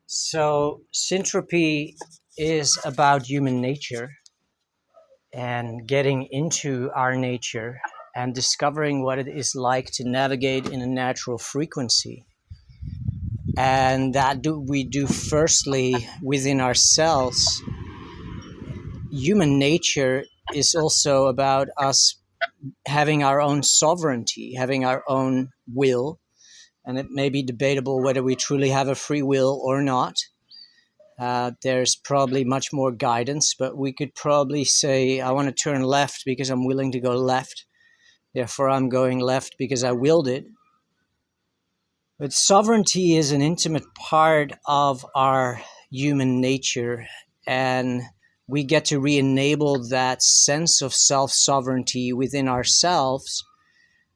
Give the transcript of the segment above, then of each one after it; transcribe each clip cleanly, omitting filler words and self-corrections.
So, Syntropy is about human nature and getting into our nature and discovering what it is like to navigate in a natural frequency. And we do firstly within ourselves. Human nature is also about us having our own sovereignty, having our own will. And it may be debatable whether we truly have a free will or not. There's probably much more guidance, but we could probably say, I want to turn left because I'm willing to go left. Therefore, I'm going left because I willed it. But sovereignty is an intimate part of our human nature, and we get to re-enable that sense of self-sovereignty within ourselves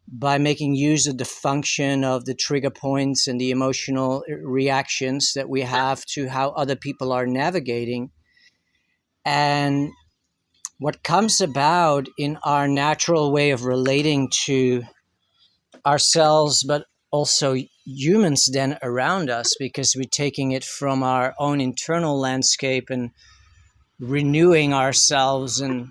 by making use of the function of the trigger points and the emotional reactions that we have to how other people are navigating. And what comes about in our natural way of relating to ourselves, but also humans then around us, because we're taking it from our own internal landscape and renewing ourselves and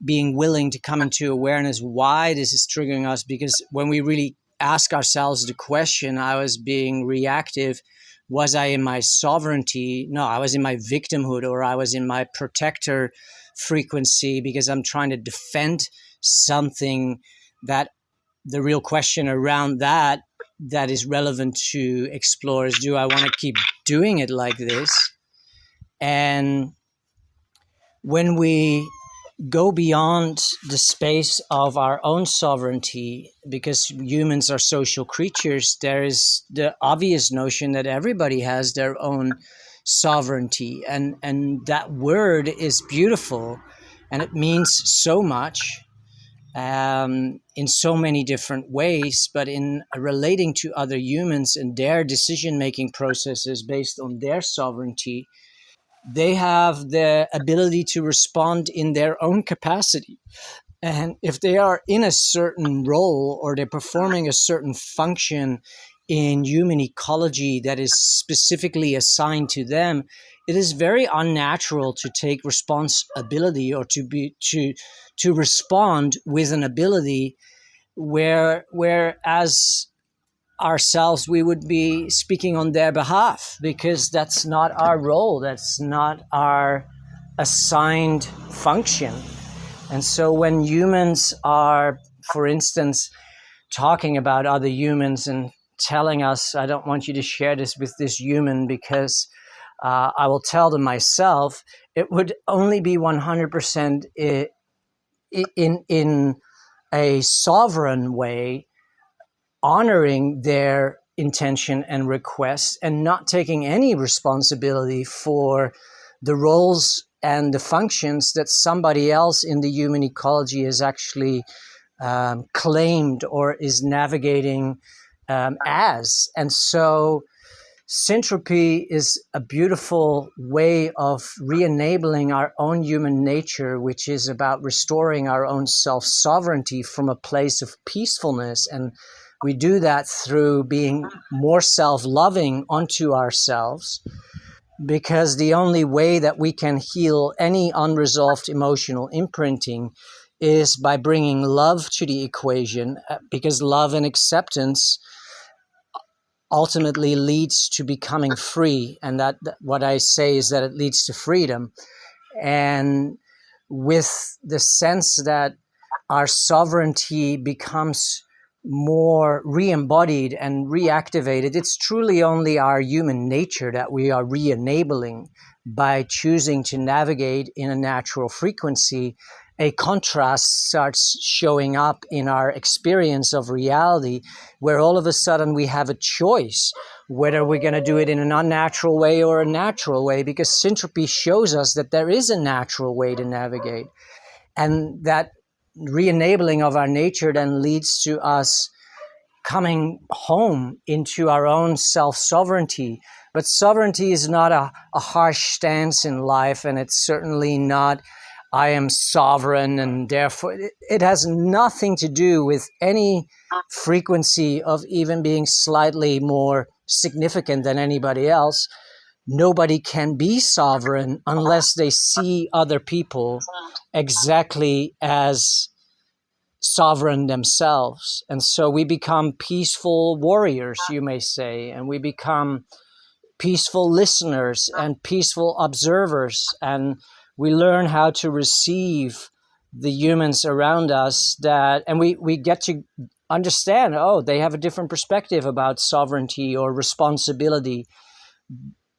being willing to come into awareness why this is triggering us. Because when we really ask ourselves the question, I was being reactive, was I in my sovereignty? No, I was in my victimhood, or I was in my protector frequency because I'm trying to defend something. That the real question around that is relevant to explore is, do I want to keep doing it like this? And when we go beyond the space of our own sovereignty, because humans are social creatures, there is the obvious notion that everybody has their own sovereignty. And that word is beautiful, and it means so much in so many different ways, but in relating to other humans and their decision-making processes based on their sovereignty, they have the ability to respond in their own capacity. And if they are in a certain role or they're performing a certain function in human ecology that is specifically assigned to them, it is very unnatural to take responsibility or to respond with an ability whereas ourselves we would be speaking on their behalf, because that's not our role, that's not our assigned function. And so when humans are, for instance, talking about other humans and telling us, I don't want you to share this with this human because I will tell them myself, it would only be 100% in a sovereign way, honoring their intention and request and not taking any responsibility for the roles and the functions that somebody else in the human ecology is actually claimed or is navigating as. And so Syntropy is a beautiful way of re-enabling our own human nature, which is about restoring our own self-sovereignty from a place of peacefulness. And we do that through being more self-loving unto ourselves, because the only way that we can heal any unresolved emotional imprinting is by bringing love to the equation, because love and acceptance ultimately leads to becoming free. And that what I say is that it leads to freedom. And with the sense that our sovereignty becomes more re-embodied and reactivated, it's truly only our human nature that we are re-enabling by choosing to navigate in a natural frequency. A contrast starts showing up in our experience of reality, where all of a sudden we have a choice whether we're going to do it in an unnatural way or a natural way, because Syntropy shows us that there is a natural way to navigate. And that re-enabling of our nature then leads to us coming home into our own self-sovereignty. But sovereignty is not a harsh stance in life, and it's certainly not I am sovereign, and therefore it has nothing to do with any frequency of even being slightly more significant than anybody else, nobody can be sovereign unless they see other people exactly as sovereign themselves. And so we become peaceful warriors, you may say, and we become peaceful listeners and peaceful observers, and we learn how to receive the humans around us, and we get to understand, oh, they have a different perspective about sovereignty or responsibility.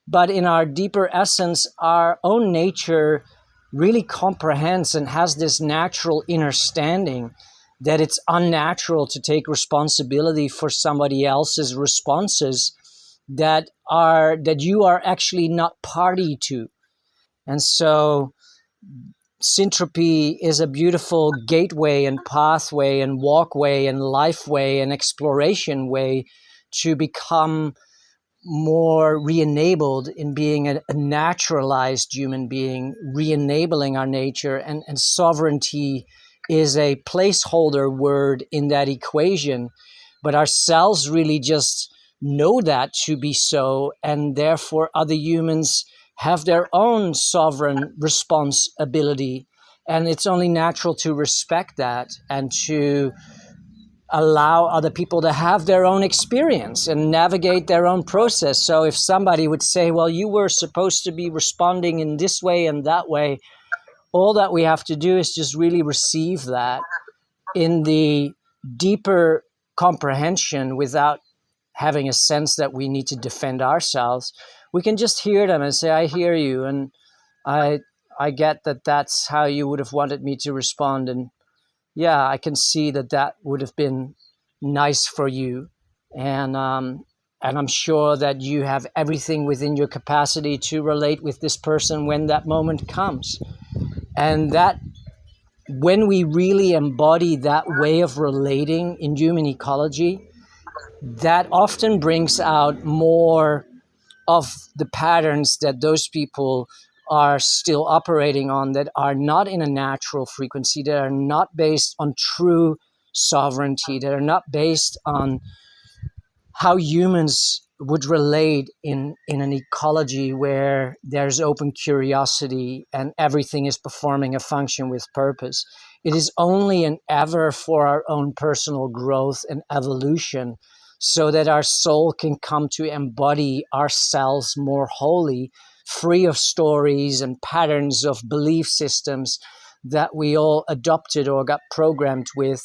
But in our deeper essence, our own nature really comprehends and has this natural understanding that it's unnatural to take responsibility for somebody else's responses that you are actually not party to. And so Syntropy is a beautiful gateway and pathway and walkway and life way and exploration way to become more re-enabled in being a naturalized human being, re-enabling our nature, and sovereignty is a placeholder word in that equation. But our cells really just know that to be so, and therefore other humans have their own sovereign responsibility. And it's only natural to respect that and to allow other people to have their own experience and navigate their own process. So if somebody would say, well, you were supposed to be responding in this way and that way, all that we have to do is just really receive that in the deeper comprehension without having a sense that we need to defend ourselves. We can just hear them and say, I hear you, and I get that that's how you would have wanted me to respond, and yeah, I can see that that would have been nice for you. And I'm sure that you have everything within your capacity to relate with this person when that moment comes. And that when we really embody that way of relating in human ecology, that often brings out more of the patterns that those people are still operating on, that are not in a natural frequency, that are not based on true sovereignty, that are not based on how humans would relate in an ecology where there's open curiosity and everything is performing a function with purpose. It is only and ever for our own personal growth and evolution, so that our soul can come to embody ourselves more wholly, free of stories and patterns of belief systems that we all adopted or got programmed with,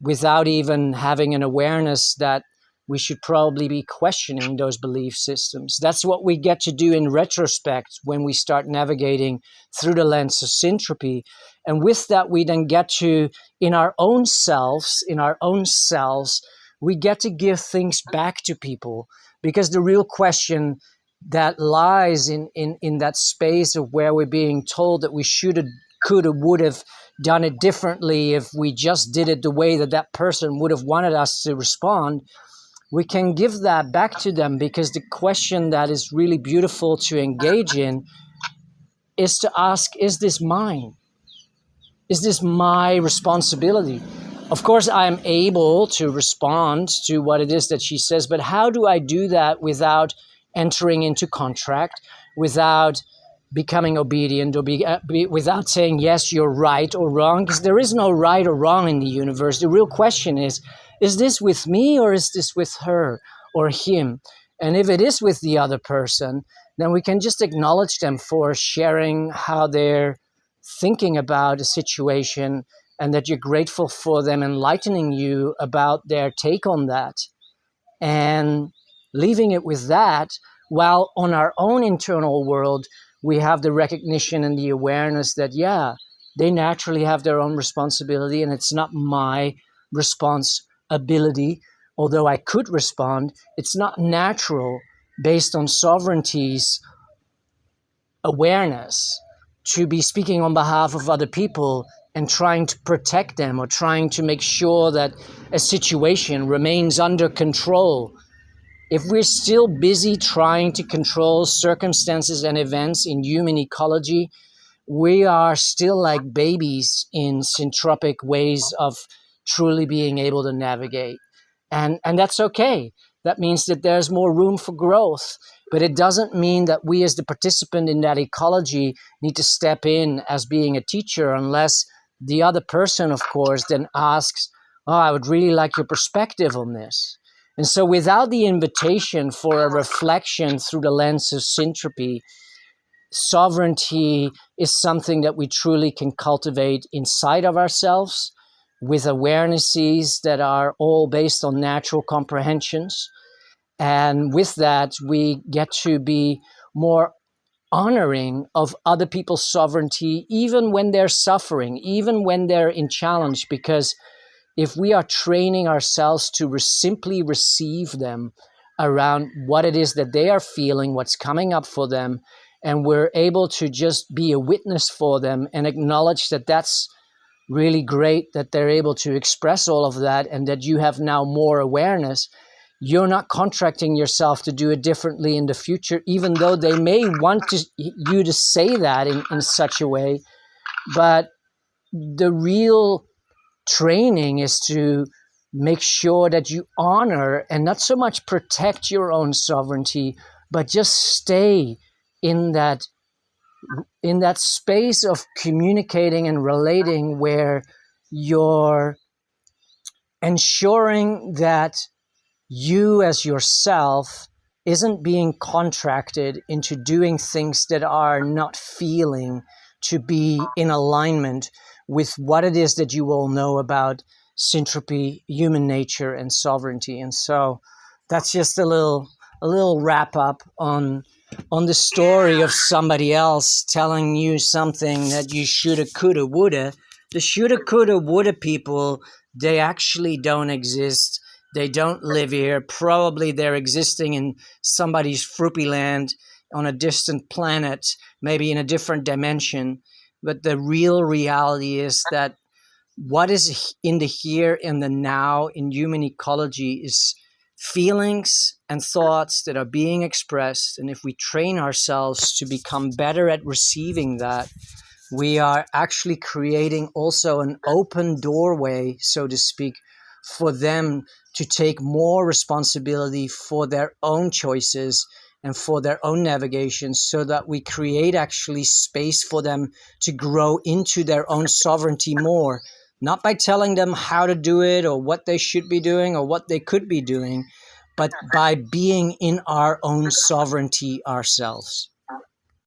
without even having an awareness that we should probably be questioning those belief systems. That's what we get to do in retrospect when we start navigating through the lens of Syntropy. And with that, we then get to, in our own selves, we get to give things back to people, because the real question that lies in that space of where we're being told that we should have, could have, would have done it differently if we just did it the way that that person would have wanted us to respond, we can give that back to them, because the question that is really beautiful to engage in is to ask, is this mine? Is this my responsibility? Of course, I'm able to respond to what it is that she says, but how do I do that without entering into contract, without becoming obedient, or without saying, yes, you're right or wrong? Because there is no right or wrong in the universe. The real question is this with me, or is this with her or him? And if it is with the other person, then we can just acknowledge them for sharing how they're thinking about a situation, and that you're grateful for them enlightening you about their take on that, and leaving it with that, while on our own internal world, we have the recognition and the awareness that, yeah, they naturally have their own responsibility, and it's not my responsibility. Although I could respond, it's not natural based on sovereignty's awareness to be speaking on behalf of other people and trying to protect them, or trying to make sure that a situation remains under control. If we're still busy trying to control circumstances and events in human ecology, we are still like babies in syntropic ways of truly being able to navigate. And that's okay, That means that there's more room for growth. But it doesn't mean that we as the participant in that ecology need to step in as being a teacher, unless the other person, of course, then asks, oh, I would really like your perspective on this. And so without the invitation for a reflection through the lens of syntropy, sovereignty is something that we truly can cultivate inside of ourselves with awarenesses that are all based on natural comprehensions. And with that, we get to be more honoring of other people's sovereignty, even when they're suffering, even when they're in challenge, because if we are training ourselves to simply receive them around what it is that they are feeling, what's coming up for them, and we're able to just be a witness for them and acknowledge that that's really great that they're able to express all of that and that you have now more awareness, you're not contracting yourself to do it differently in the future, even though they may want you to say that in such a way. But the real training is to make sure that you honor and not so much protect your own sovereignty, but just stay in that space of communicating and relating where you're ensuring that you as yourself isn't being contracted into doing things that are not feeling to be in alignment with what it is that you all know about syntropy, human nature, and sovereignty. And so that's just a little wrap up on the story of somebody else telling you something that you shoulda, coulda, woulda. The shoulda, coulda, woulda people, they actually don't exist. They don't live here. Probably they're existing in somebody's fruity land on a distant planet, maybe in a different dimension. But the real reality is that what is in the here and the now in human ecology is feelings and thoughts that are being expressed. And if we train ourselves to become better at receiving that, we are actually creating also an open doorway, so to speak, for them to take more responsibility for their own choices and for their own navigation, so that we create actually space for them to grow into their own sovereignty more, not by telling them how to do it or what they should be doing or what they could be doing, but by being in our own sovereignty ourselves.